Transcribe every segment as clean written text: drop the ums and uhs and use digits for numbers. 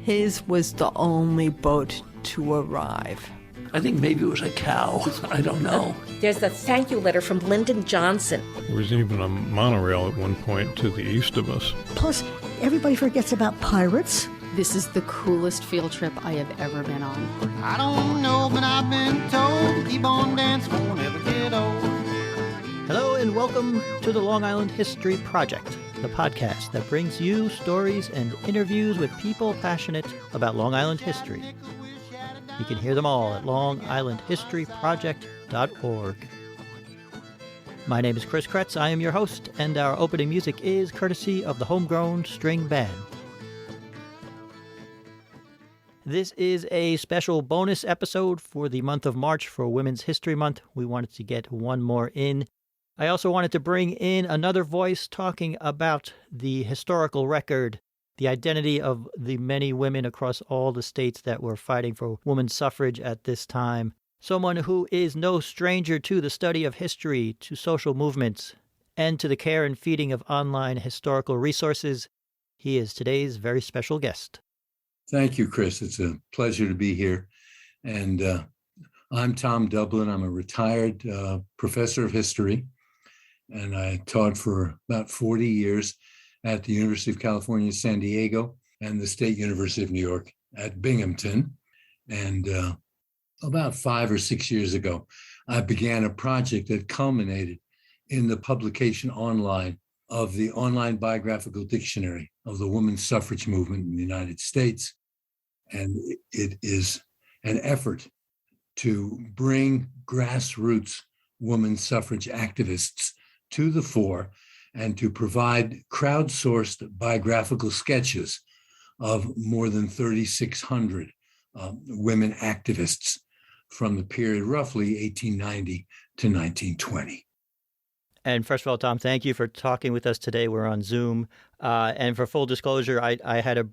His was the only boat to arrive. I think maybe it was a cow. I don't know. There's the thank you letter from Lyndon Johnson. There was even a monorail at one point to the east of us. Plus, everybody forgets about pirates. This is the coolest field trip I have ever been on. I don't know, but I've been told, keep on dancing, won't ever get old. Hello and welcome to the Long Island History Project, the podcast that brings you stories and interviews with people passionate about Long Island history. You can hear them all at longislandhistoryproject.org. My name is Chris Kretz. I am your host, and our opening music is courtesy of the Homegrown String Band. This is a special bonus episode for the month of March for Women's History Month. We wanted to get one more in. I also wanted to bring in another voice talking about the historical record, the identity of the many women across all the states that were fighting for women's suffrage at this time. Someone who is no stranger to the study of history, to social movements, and to the care and feeding of online historical resources. He is today's very special guest. Thank you, Chris. It's a pleasure to be here. And I'm Tom Dublin. I'm a retired professor of history, and I taught for about 40 years at the University of California, San Diego, and the State University of New York at Binghamton. And about 5 or 6 years ago, I began a project that culminated in the publication online of the Online Biographical Dictionary of the Woman Suffrage Movement in the United States. And it is an effort to bring grassroots woman suffrage activists to the fore and to provide crowdsourced biographical sketches of more than 3,600 women activists from the period roughly 1890 to 1920. And first of all, Tom, thank you for talking with us today. We're on Zoom. And for full disclosure, I had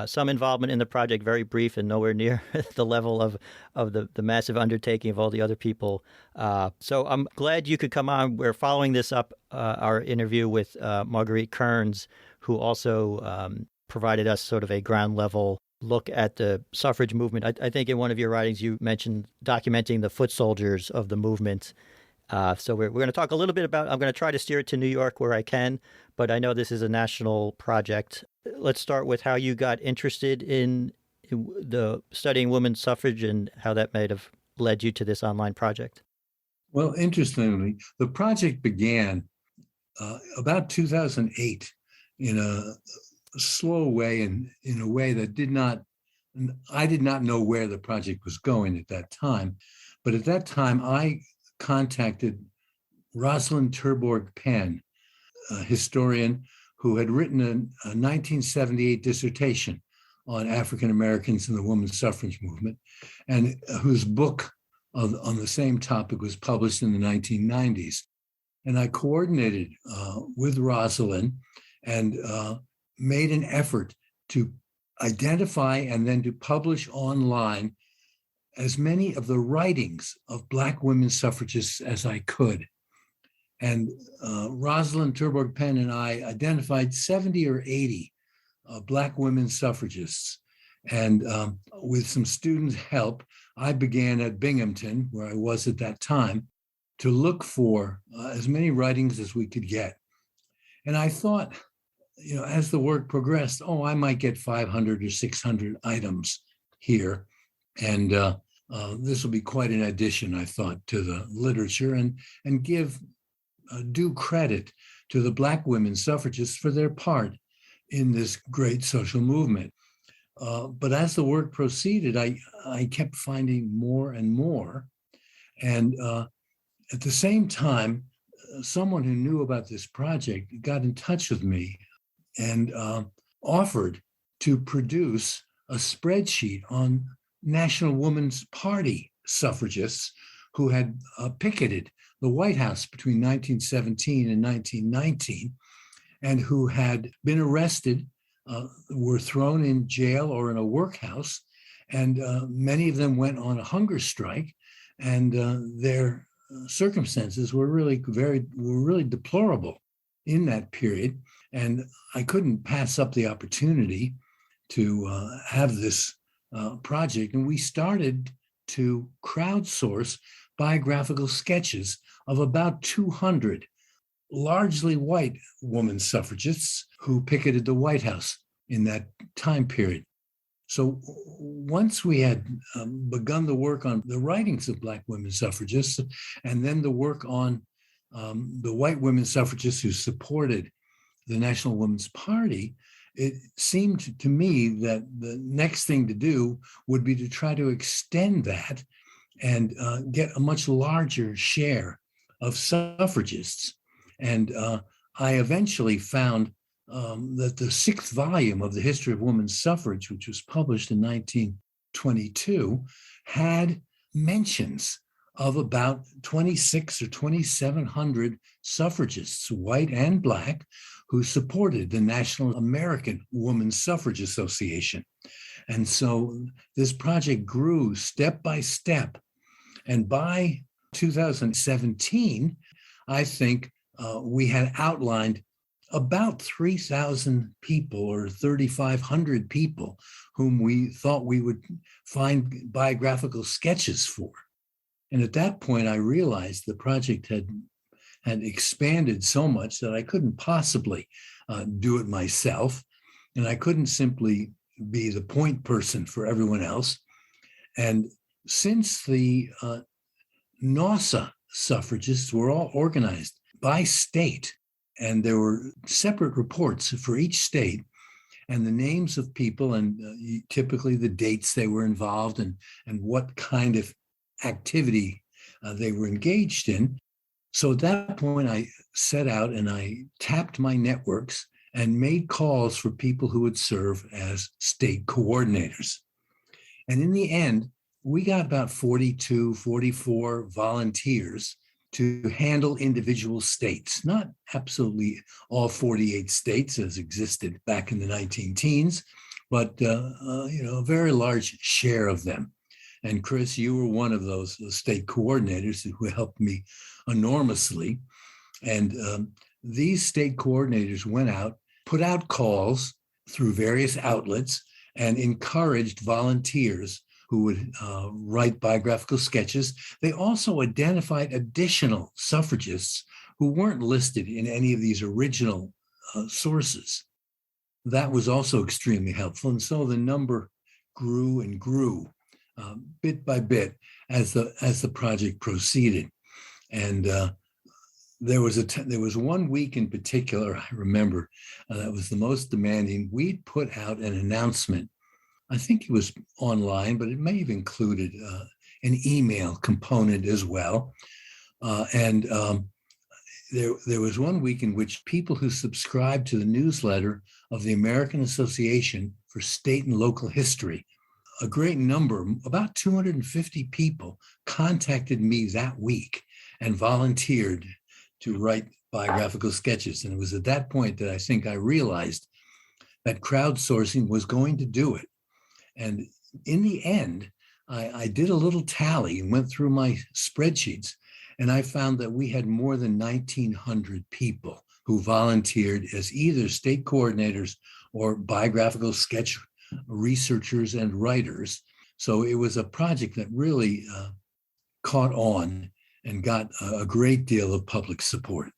some involvement in the project, very brief and nowhere near the level of the massive undertaking of all the other people. So I'm glad you could come on. We're following this up, our interview with Marguerite Kearns, who also provided us sort of a ground level look at the suffrage movement. I think in one of your writings you mentioned documenting the foot soldiers of the movement. So we're going to talk a little bit about, I'm going to try to steer it to New York where I can, but I know this is a national project. Let's start with how you got interested in the studying women's suffrage and how that might have led you to this online project. Well, interestingly, the project began about 2008 in a slow way and in a way that I did not know where the project was going at that time. But at that time, I contacted Rosalind Terborg Penn, a historian who had written a 1978 dissertation on African Americans in the women's suffrage movement, and whose book on the same topic was published in the 1990s. And I coordinated with Rosalind and made an effort to identify and then to publish online as many of the writings of Black women suffragists as I could. And Rosalind Terborg Penn and I identified 70 or 80 Black women suffragists. And with some students' help, I began at Binghamton, where I was at that time, to look for as many writings as we could get. And I thought, as the work progressed, I might get 500 or 600 items here. And this will be quite an addition, I thought, to the literature and give due credit to the Black women suffragists for their part in this great social movement. But as the work proceeded, I kept finding more and more. And at the same time, someone who knew about this project got in touch with me and offered to produce a spreadsheet on National Woman's Party suffragists who had picketed the White House between 1917 and 1919 and who had been arrested, were thrown in jail or in a workhouse, and many of them went on a hunger strike, and their circumstances were really deplorable in that period. And I couldn't pass up the opportunity to have this project, and we started to crowdsource biographical sketches of about 200 largely white woman suffragists who picketed the White House in that time period. So once we had begun the work on the writings of Black women suffragists, and then the work on the white women suffragists who supported the National Women's Party, it seemed to me that the next thing to do would be to try to extend that and get a much larger share of suffragists. And I eventually found that the 6th volume of the History of Women's Suffrage, which was published in 1922, had mentions of about 26 or 2,700 suffragists, white and Black, who supported the National American Woman Suffrage Association. And so this project grew step by step. And by 2017, I think we had outlined about 3,000 people or 3,500 people whom we thought we would find biographical sketches for. And at that point, I realized the project had expanded so much that I couldn't possibly do it myself. And I couldn't simply be the point person for everyone else. And since the NAWSA suffragists were all organized by state, and there were separate reports for each state, and the names of people and typically the dates they were involved in and what kind of activity they were engaged in. So at that point, I set out and I tapped my networks and made calls for people who would serve as state coordinators. And in the end, we got about 42, 44 volunteers to handle individual states, not absolutely all 48 states as existed back in the 19-teens, but a very large share of them. And Chris, you were one of those state coordinators who helped me enormously. And these state coordinators went out, put out calls through various outlets, and encouraged volunteers who would write biographical sketches. They also identified additional suffragists who weren't listed in any of these original sources. That was also extremely helpful. And so the number grew and grew bit by bit as the project proceeded. And there was 1 week in particular, I remember, that was the most demanding. We'd put out an announcement. I think it was online, but it may have included an email component as well. There was 1 week in which people who subscribed to the newsletter of the American Association for State and Local History, a great number, about 250 people, contacted me that week and volunteered to write biographical sketches. And it was at that point that I think I realized that crowdsourcing was going to do it. And in the end, I did a little tally and went through my spreadsheets, and I found that we had more than 1,900 people who volunteered as either state coordinators or biographical sketch researchers and writers. So it was a project that really caught on and got a great deal of public support.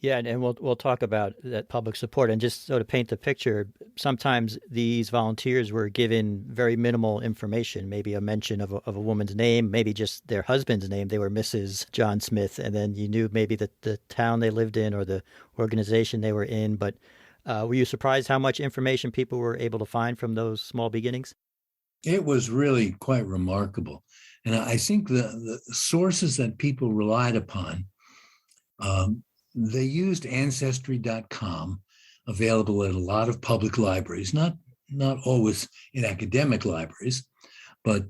Yeah, and we'll talk about that public support. And just so to paint the picture, sometimes these volunteers were given very minimal information, maybe a mention of a woman's name, maybe just their husband's name. They were Mrs. John Smith, and then you knew maybe the town they lived in or the organization they were in. But were you surprised how much information people were able to find from those small beginnings? It was really quite remarkable. And I think the sources that people relied upon, they used Ancestry.com, available at a lot of public libraries, not always in academic libraries, but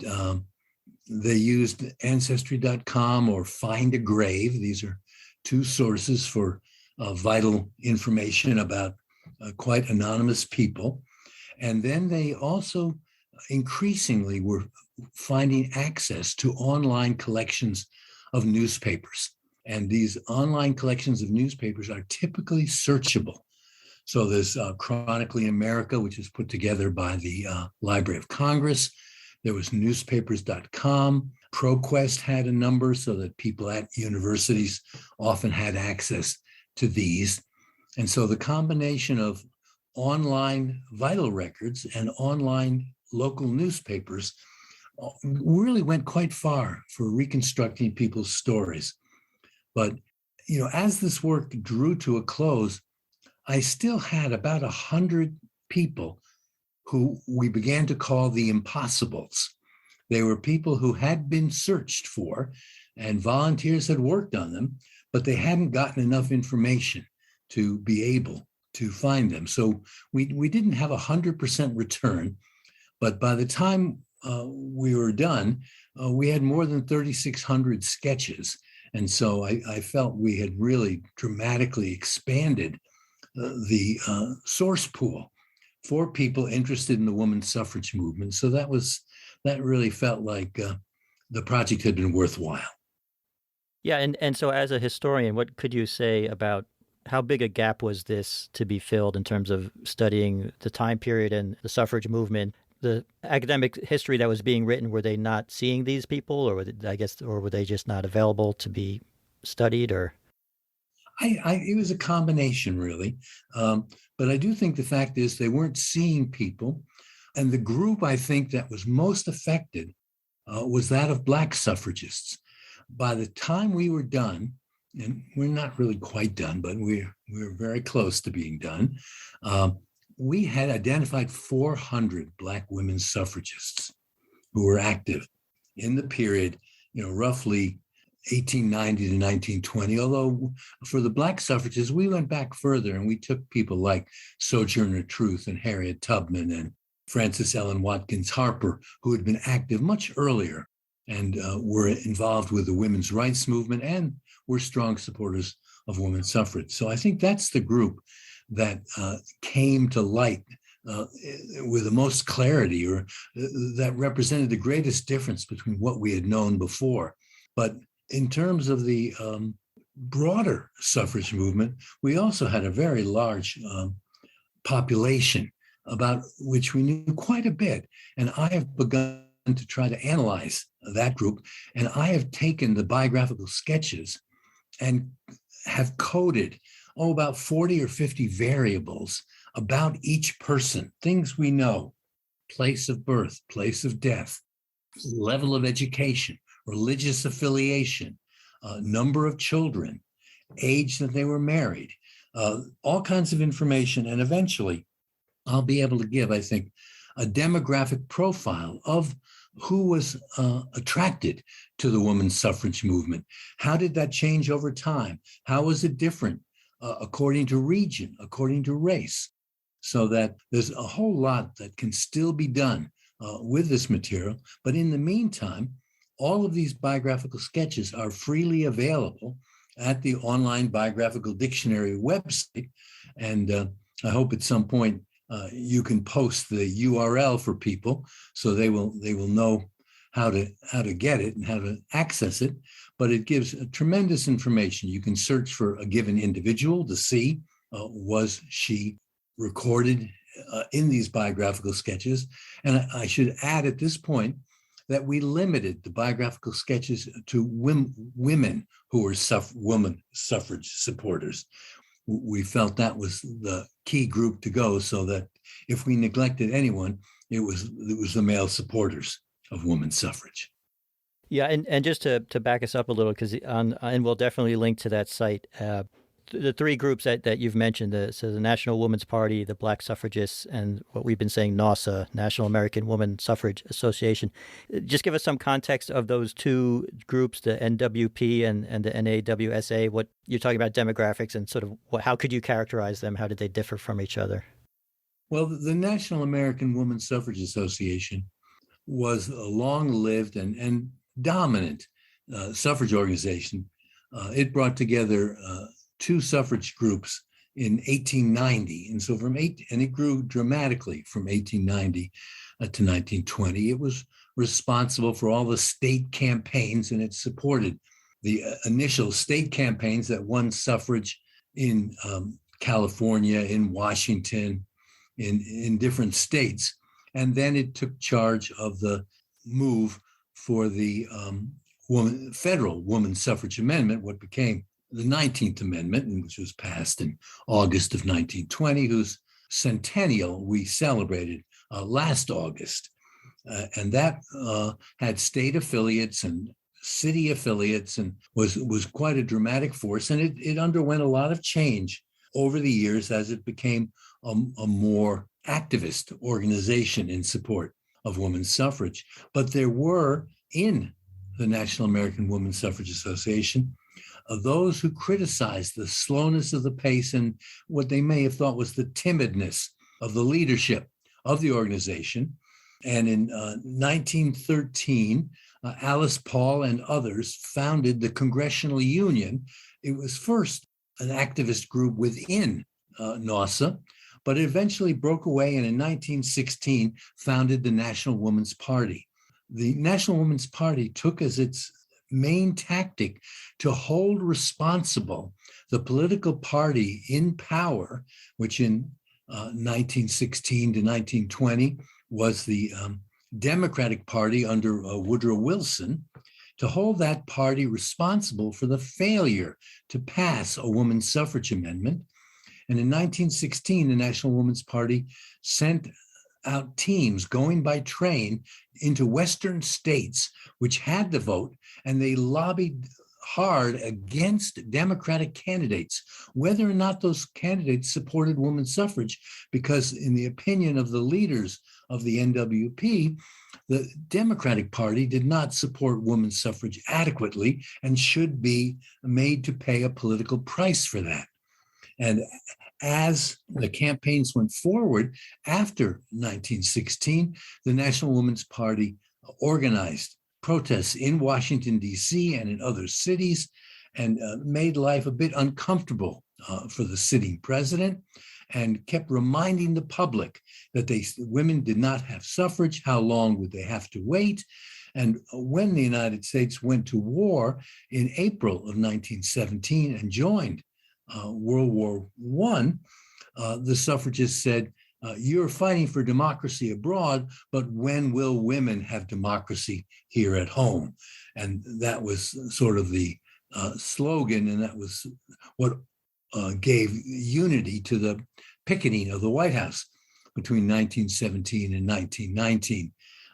they used Ancestry.com or Find a Grave. These are two sources for vital information about quite anonymous people. And then they also increasingly were finding access to online collections of newspapers. And these online collections of newspapers are typically searchable. So there's Chronically America, which is put together by the Library of Congress. There was newspapers.com. ProQuest had a number so that people at universities often had access to these. And so the combination of online vital records and online local newspapers really went quite far for reconstructing people's stories. But, as this work drew to a close, I still had about 100 people who we began to call the impossibles. They were people who had been searched for and volunteers had worked on them, but they hadn't gotten enough information to be able to find them. So we didn't have 100% return, but by the time we were done, we had more than 3,600 sketches. And so I felt we had really dramatically expanded the source pool for people interested in the woman suffrage movement. So that really felt like the project had been worthwhile. Yeah, and so as a historian, what could you say about how big a gap was this to be filled in terms of studying the time period and the suffrage movement? The academic history that was being written, were they not seeing these people, or were they just not available to be studied, or? It was a combination, really. But I do think the fact is they weren't seeing people. And the group, I think, that was most affected was that of Black suffragists. By the time we were done, and we're not really quite done, but we're very close to being done, we had identified 400 Black women suffragists who were active in the period, roughly 1890 to 1920. Although for the Black suffragists, we went back further and we took people like Sojourner Truth and Harriet Tubman and Frances Ellen Watkins Harper, who had been active much earlier and were involved with the women's rights movement and were strong supporters of women's suffrage. So I think that's the group that came to light with the most clarity, or that represented the greatest difference between what we had known before. But in terms of the broader suffrage movement, we also had a very large population about which we knew quite a bit. And I have begun to try to analyze that group. And I have taken the biographical sketches and have coded, about 40 or 50 variables about each person, things we know: place of birth, place of death, level of education, religious affiliation, number of children, age that they were married, all kinds of information. And eventually I'll be able to give, I think, a demographic profile of who was attracted to the women's suffrage movement. How did that change over time? How was it different according to region, according to race? So that there's a whole lot that can still be done with this material. But in the meantime, all of these biographical sketches are freely available at the Online Biographical Dictionary website. And I hope at some point you can post the URL for people so they will know how to get it and how to access it. But it gives tremendous information. You can search for a given individual to see was she recorded in these biographical sketches. And I should add at this point that we limited the biographical sketches to women who were woman suffrage supporters. We felt that was the key group to go, so that if we neglected anyone, it was the male supporters of women's suffrage. Yeah, and just to back us up a little, because and we'll definitely link to that site. The three groups that you've mentioned, so the National Women's Party, the Black suffragists, and what we've been saying, NAWSA, National American Woman Suffrage Association. Just give us some context of those two groups, the NWP and the NAWSA. What you're talking about, demographics, and sort of how could you characterize them? How did they differ from each other? Well, the National American Woman Suffrage Association was a long-lived and dominant suffrage organization. It brought together two suffrage groups in 1890. And so and it grew dramatically from 1890 to 1920. It was responsible for all the state campaigns, and it supported the initial state campaigns that won suffrage in California, in Washington, in different states. And then it took charge of the move for the federal Woman Suffrage Amendment, what became the 19th Amendment, and which was passed in August of 1920, whose centennial we celebrated last August. And that had state affiliates and city affiliates, and was quite a dramatic force. And it underwent a lot of change over the years as it became a more activist organization in support of women's suffrage. But there were in the National American Woman Suffrage Association those who criticized the slowness of the pace and what they may have thought was the timidness of the leadership of the organization. And in 1913, Alice Paul and others founded the Congressional Union. It was first an activist group within NAWSA, but it eventually broke away and in 1916 founded the National Woman's Party. The National Woman's Party took as its main tactic to hold responsible the political party in power, which in 1916 to 1920 was the Democratic Party under Woodrow Wilson, to hold that party responsible for the failure to pass a woman's suffrage amendment. And in 1916, the National Woman's Party sent out teams going by train into Western states which had the vote, and they lobbied hard against Democratic candidates, whether or not those candidates supported women's suffrage, because in the opinion of the leaders of the NWP, the Democratic Party did not support women's suffrage adequately and should be made to pay a political price for that. And as the campaigns went forward after 1916, the National Woman's Party organized protests in Washington, D.C. and in other cities, and made life a bit uncomfortable for the sitting president, and kept reminding the public that women did not have suffrage. How long would they have to wait? And when the United States went to war in April of 1917 and joined World War I, the suffragists said, you're fighting for democracy abroad, but when will women have democracy here at home? And that was sort of the slogan, and that was what gave unity to the picketing of the White House between 1917 and 1919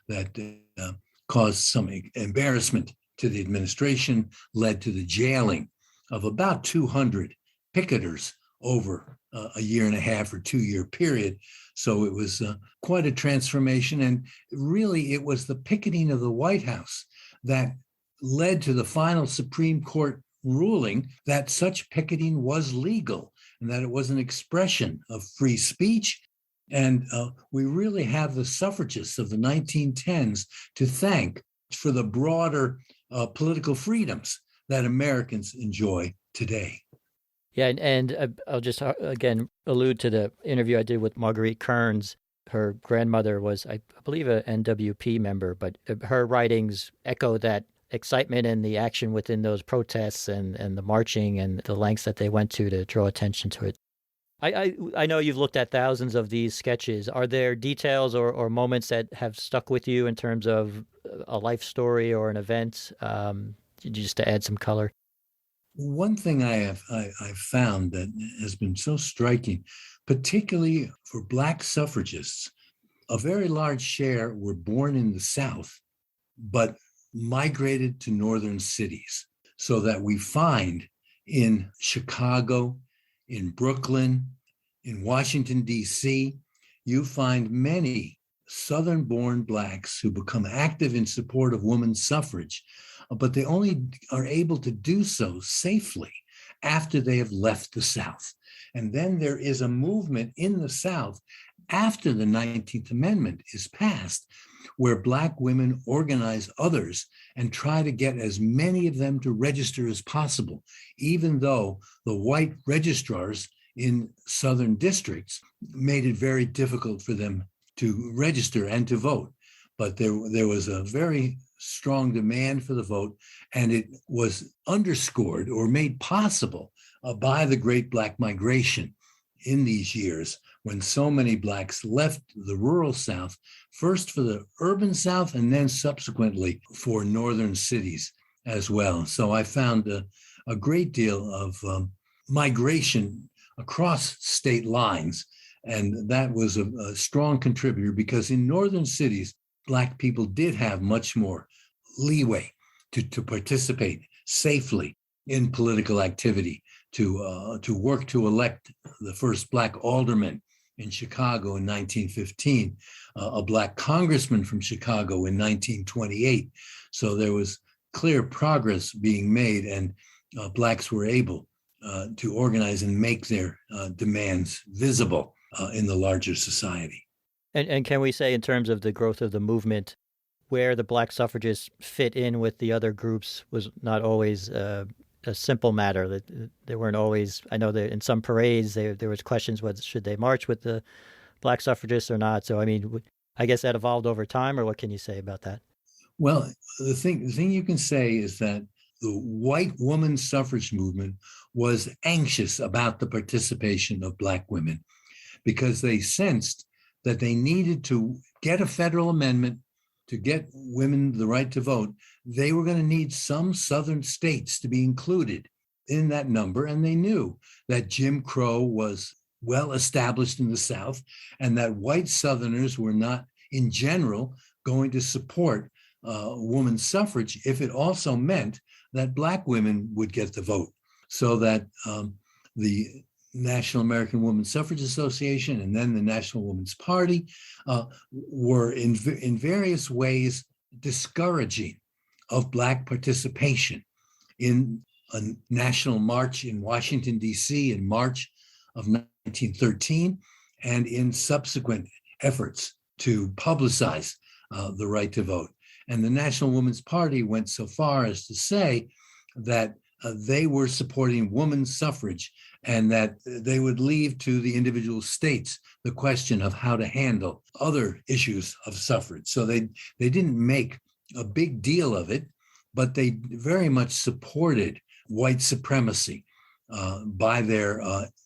that caused some embarrassment to the administration, led to the jailing of about 200 picketers over a year and a half or 2 year period. So it was quite a transformation. And really, it was the picketing of the White House that led to the final Supreme Court ruling that such picketing was legal and that it was an expression of free speech. And we really have the suffragists of the 1910s to thank for the broader political freedoms that Americans enjoy today. Yeah, and I'll just again allude to the interview I did with Marguerite Kearns. Her grandmother was, I believe, a NWP member, but her writings echo that excitement and the action within those protests and the marching and the lengths that they went to draw attention to it. I know you've looked at thousands of these sketches. Are there details or moments that have stuck with you in terms of a life story or an event, just to add some color? One thing I've found that has been so striking, particularly for Black suffragists, a very large share were born in the South, but migrated to northern cities, so that we find in Chicago, in Brooklyn, in Washington, D.C., you find many Southern-born Blacks who become active in support of women's suffrage, but they only are able to do so safely after they have left the South. And then there is a movement in the South after the 19th Amendment is passed, where Black women organize others and try to get as many of them to register as possible, even though the white registrars in Southern districts made it very difficult for them to register and to vote. But there was a very strong demand for the vote, and it was underscored or made possible by the Great Black Migration in these years when so many Blacks left the rural South, first for the urban South and then subsequently for northern cities as well. So I found a great deal of migration across state lines. And that was a strong contributor because in northern cities, Black people did have much more leeway to participate safely in political activity, to work to elect the first Black alderman in Chicago in 1915, a Black congressman from Chicago in 1928. So there was clear progress being made, and Blacks were able to organize and make their demands visible in the larger society. And can we say, in terms of the growth of the movement, where the Black suffragists fit in with the other groups was not always a simple matter? That they weren't always. I know that in some parades there was questions whether should they march with the Black suffragists or not. So I mean, I guess that evolved over time, or what can you say about that? Well, the thing you can say is that the white woman suffrage movement was anxious about the participation of Black women because they sensed that they needed to get a federal amendment to get women the right to vote. They were going to need some southern states to be included in that number. And they knew that Jim Crow was well established in the South and that white Southerners were not, in general, going to support women's suffrage if it also meant that Black women would get the vote. So that the National American Woman Suffrage Association and then the National Woman's Party were in various ways discouraging of Black participation in a national march in Washington, D.C. in March of 1913 and in subsequent efforts to publicize the right to vote. And the National Woman's Party went so far as to say that they were supporting women's suffrage and that they would leave to the individual states the question of how to handle other issues of suffrage. So they didn't make a big deal of it, but they very much supported white supremacy by their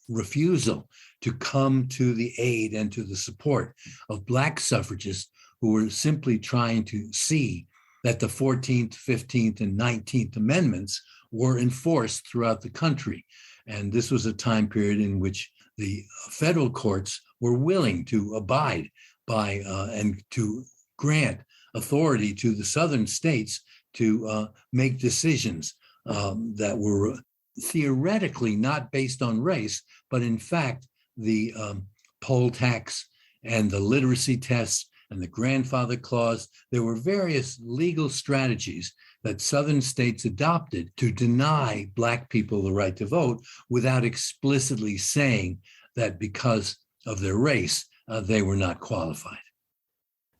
refusal to come to the aid and to the support of Black suffragists who were simply trying to see that the 14th, 15th, and 19th Amendments were enforced throughout the country. And this was a time period in which the federal courts were willing to abide by and to grant authority to the southern states to make decisions that were theoretically not based on race, but in fact, the poll tax and the literacy tests and the grandfather clause, there were various legal strategies that southern states adopted to deny Black people the right to vote without explicitly saying that because of their race, they were not qualified.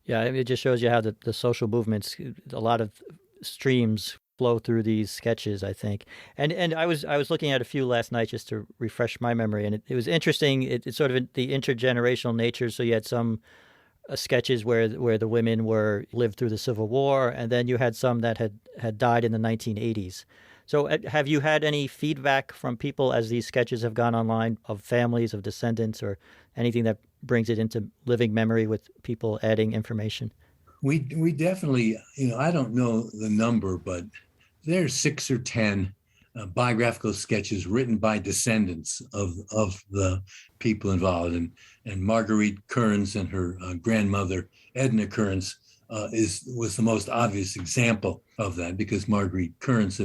Yeah, it just shows you how the social movements, a lot of streams flow through these sketches, I think. And I was looking at a few last night just to refresh my memory, and it was interesting. It's sort of the intergenerational nature. So you had some sketches where the women lived through the Civil War, and then you had some that had died in the 1980s. So have you had any feedback from people as these sketches have gone online of families, of descendants, or anything that brings it into living memory with people adding information? We definitely, I don't know the number, but there's 6 or 10 biographical sketches written by descendants of the people involved. And Marguerite Kearns and her grandmother, Edna Kearns, was the most obvious example of that, because Marguerite Kearns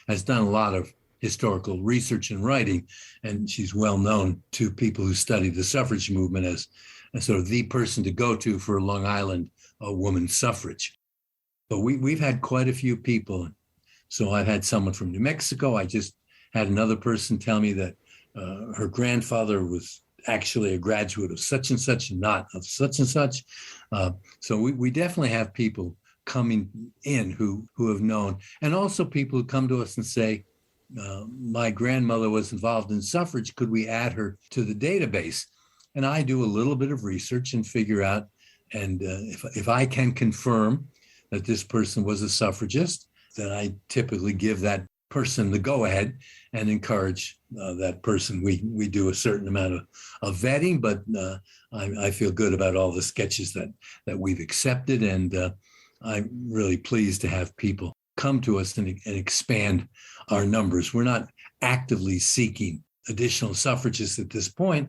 has done a lot of historical research and writing, and she's well known to people who study the suffrage movement as sort of the person to go to for Long Island women's suffrage. But we've had quite a few people. So I've had someone from New Mexico. I just had another person tell me that her grandfather was actually a graduate of such and such, not of such and such. So we definitely have people coming in who have known, and also people who come to us and say, my grandmother was involved in suffrage. Could we add her to the database? And I do a little bit of research and figure out, and if I can confirm that this person was a suffragist, then I typically give that person the go-ahead and encourage that person. We do a certain amount of vetting, but I feel good about all the sketches that we've accepted, and I'm really pleased to have people come to us and expand our numbers. We're not actively seeking additional suffragists at this point,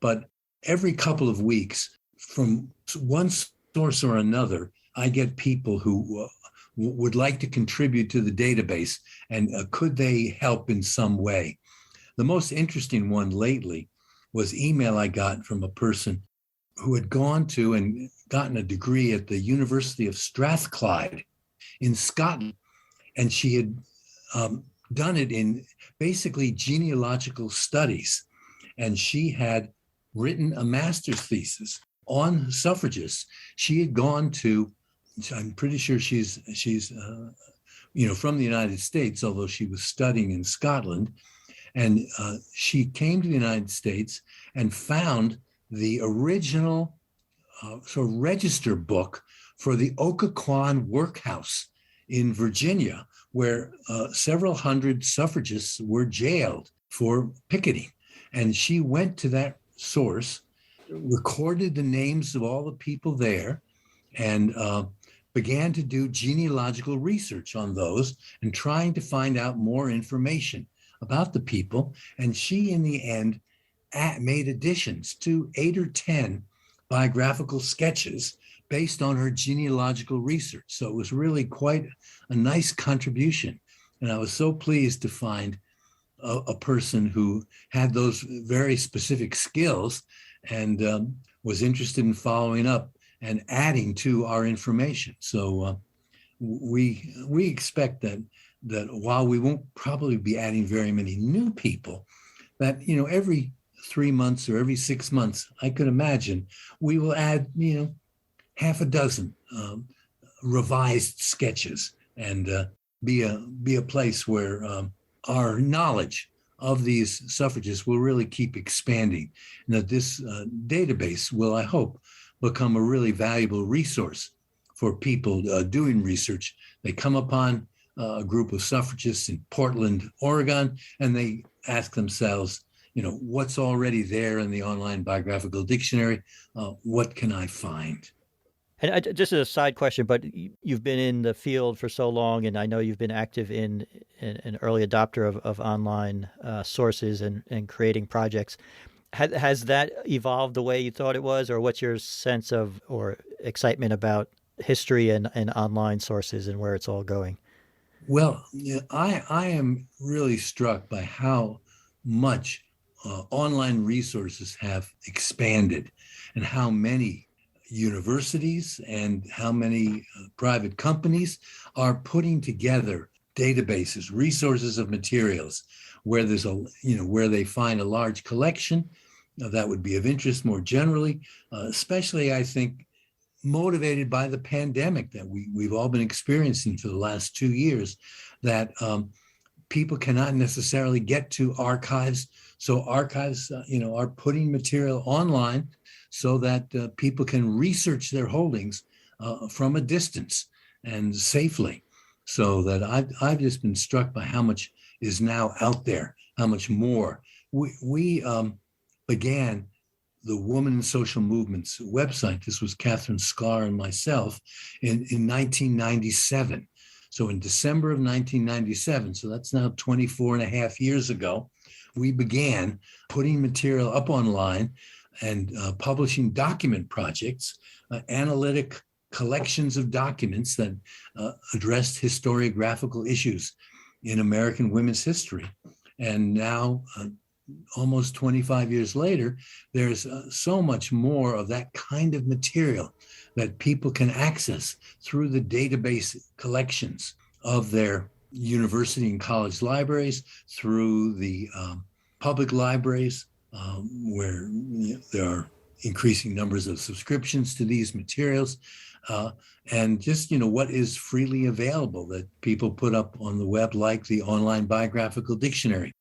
but every couple of weeks, from one source or another, I get people who would like to contribute to the database, and could they help in some way? The most interesting one lately was email I got from a person who had gone to and gotten a degree at the University of Strathclyde in Scotland. And she had done it in basically genealogical studies. And she had written a master's thesis on suffragists. She had gone to, I'm pretty sure she's from the United States, although she was studying in Scotland. And she came to the United States and found the original sort of register book for the Occoquan workhouse in Virginia, where several hundred suffragists were jailed for picketing. And she went to that source, recorded the names of all the people there, and began to do genealogical research on those and trying to find out more information about the people. And she, in the end, made additions to 8 or 10 biographical sketches based on her genealogical research. So it was really quite a nice contribution. And I was so pleased to find a person who had those very specific skills and was interested in following up and adding to our information. So we expect that while we won't probably be adding very many new people, that every 3 months or every 6 months, I could imagine we will add half a dozen revised sketches and be a place where our knowledge of these suffragists will really keep expanding, and that this database will, I hope, become a really valuable resource for people doing research. They come upon a group of suffragists in Portland, Oregon, and they ask themselves, what's already there in the Online Biographical Dictionary? What can I find? And just as a side question, but you've been in the field for so long, and I know you've been active in an early adopter of online sources and creating projects. Has that evolved the way you thought it was, or what's your sense of or excitement about history and online sources and where it's all going? Well, I am really struck by how much online resources have expanded, and how many universities and how many private companies are putting together databases, resources of materials, where there's where they find a large collection that would be of interest more generally, especially, I think, motivated by the pandemic that we've all been experiencing for the last 2 years, that people cannot necessarily get to archives. So archives, are putting material online so that people can research their holdings from a distance and safely. So that I've just been struck by how much is now out there, how much more. We began the Woman Social Movement's website. This was Catherine Sklar and myself in 1997. So in December of 1997, so that's now 24 and a half years ago, we began putting material up online and publishing document projects, analytic collections of documents that addressed historiographical issues in American women's history. And now, almost 25 years later, there's so much more of that kind of material that people can access through the database collections of their university and college libraries, through the public libraries, where there are increasing numbers of subscriptions to these materials, and just what is freely available that people put up on the web, like the Online Biographical Dictionary.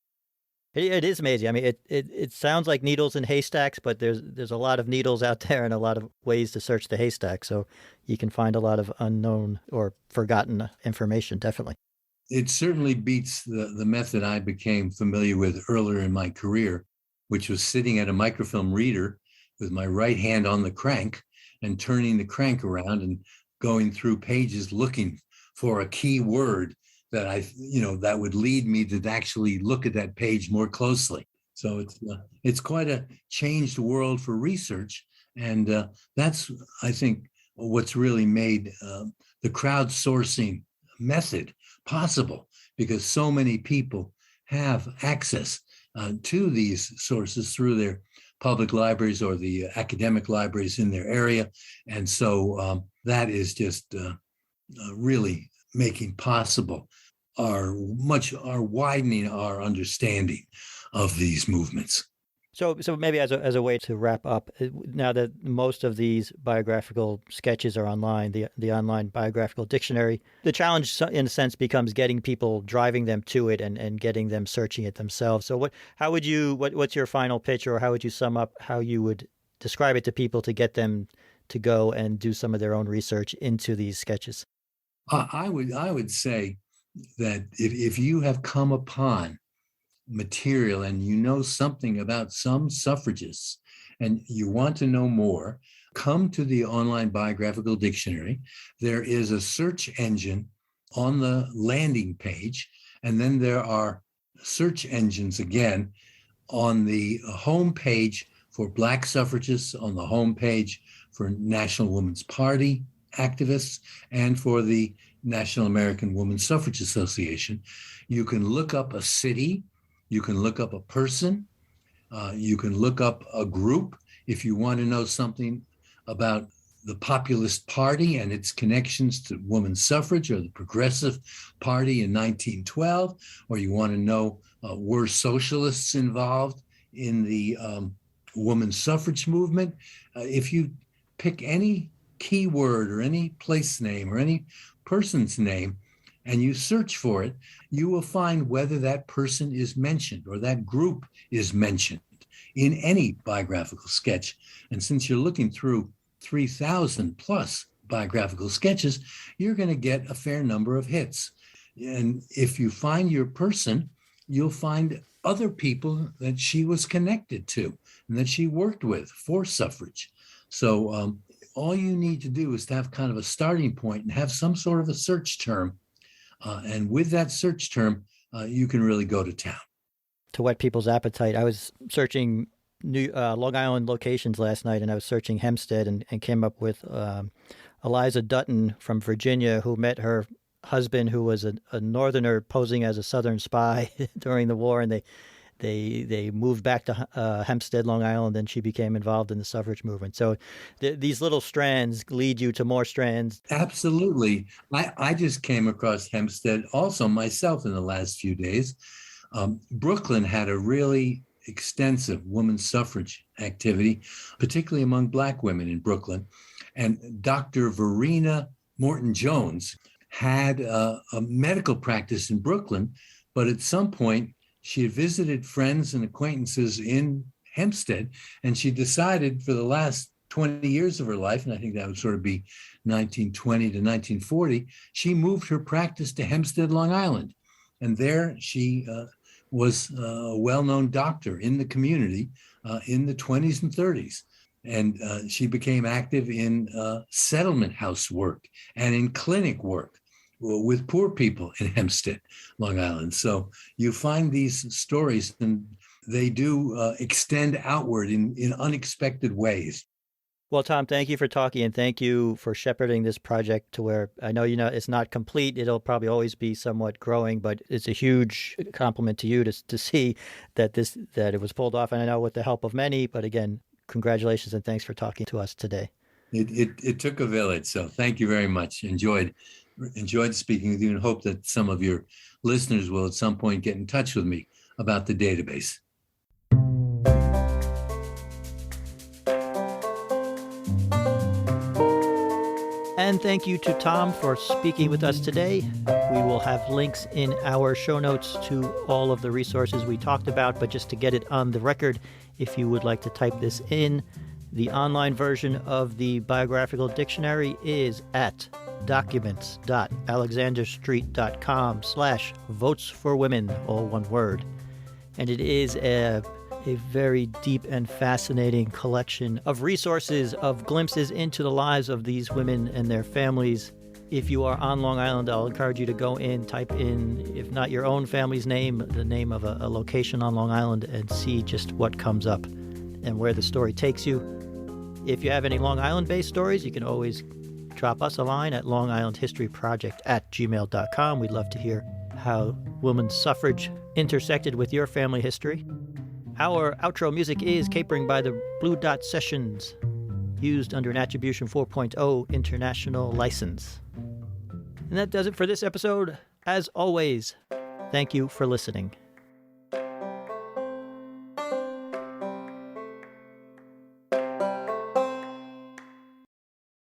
It is amazing. I mean, it sounds like needles in haystacks, but there's a lot of needles out there and a lot of ways to search the haystack. So you can find a lot of unknown or forgotten information, definitely. it certainly beats the method I became familiar with earlier in my career, which was sitting at a microfilm reader with my right hand on the crank and turning the crank around and going through pages looking for a key word that that would lead me to actually look at that page more closely. So it's quite a changed world for research. And that's, I think, what's really made the crowdsourcing method possible, because so many people have access to these sources through their public libraries or the academic libraries in their area. And so that is just really making possible our widening our understanding of these movements. So maybe as a way to wrap up, now that most of these biographical sketches are online, the Online Biographical Dictionary, the challenge in a sense becomes getting people, driving them to it and getting them searching it themselves. So what's your final pitch, or how would you sum up how you would describe it to people to get them to go and do some of their own research into these sketches? I would say that if you have come upon material and you know something about some suffragists and you want to know more, come to the Online Biographical Dictionary. There is a search engine on the landing page, and then there are search engines again on the home page for Black suffragists, on the home page for National Woman's Party activists, and for the National American Woman Suffrage Association. You can look up a city, you can look up a person, you can look up a group. If you want to know something about the Populist Party and its connections to woman suffrage, or the Progressive Party in 1912, or you want to know were socialists involved in the woman suffrage movement, if you pick any keyword or any place name or any person's name and you search for it, you will find whether that person is mentioned or that group is mentioned in any biographical sketch. And since you're looking through 3,000 plus biographical sketches, you're going to get a fair number of hits. And if you find your person, you'll find other people that she was connected to and that she worked with for suffrage. So all you need to do is to have kind of a starting point and have some sort of a search term. And with that search term, you can really go to town. To whet people's appetite, I was searching Long Island locations last night, and I was searching Hempstead and came up with Eliza Dutton from Virginia, who met her husband, who was a Northerner posing as a Southern spy during the war, and they moved back to Hempstead, Long Island, and she became involved in the suffrage movement. So these little strands lead you to more strands. Absolutely. I just came across Hempstead also myself in the last few days. Brooklyn had a really extensive women's suffrage activity, particularly among Black women in Brooklyn. And Dr. Verena Morton-Jones had a medical practice in Brooklyn, but at some point she had visited friends and acquaintances in Hempstead, and she decided for the last 20 years of her life, and I think that would sort of be 1920 to 1940, she moved her practice to Hempstead, Long Island. And there she was a well-known doctor in the community in the 20s and 30s. And she became active in settlement house work and in clinic work with poor people in Hempstead, Long Island. So you find these stories, and they do extend outward in unexpected ways. Well, Tom, thank you for talking, and thank you for shepherding this project to where I know it's not complete. It'll probably always be somewhat growing, but it's a huge compliment to you to see that it was pulled off. And I know with the help of many, but again, congratulations and thanks for talking to us today. It took a village, so thank you very much. Enjoyed speaking with you, and hope that some of your listeners will at some point get in touch with me about the database. And thank you to Tom for speaking with us today. We will have links in our show notes to all of the resources we talked about, but just to get it on the record, if you would like to type this in, the online version of the Biographical Dictionary is at documents.alexanderstreet.com/votesforwomen, all one word. And it is a very deep and fascinating collection of resources, of glimpses into the lives of these women and their families. If you are on Long Island, I'll encourage you to go in, type in, if not your own family's name, the name of a location on Long Island, and see just what comes up and where the story takes you. If you have any Long Island-based stories, you can always drop us a line at longislandhistoryproject@gmail.com. We'd love to hear how women's suffrage intersected with your family history. Our outro music is Capering by the Blue Dot Sessions, used under an Attribution 4.0 international license. And that does it for this episode. As always, thank you for listening.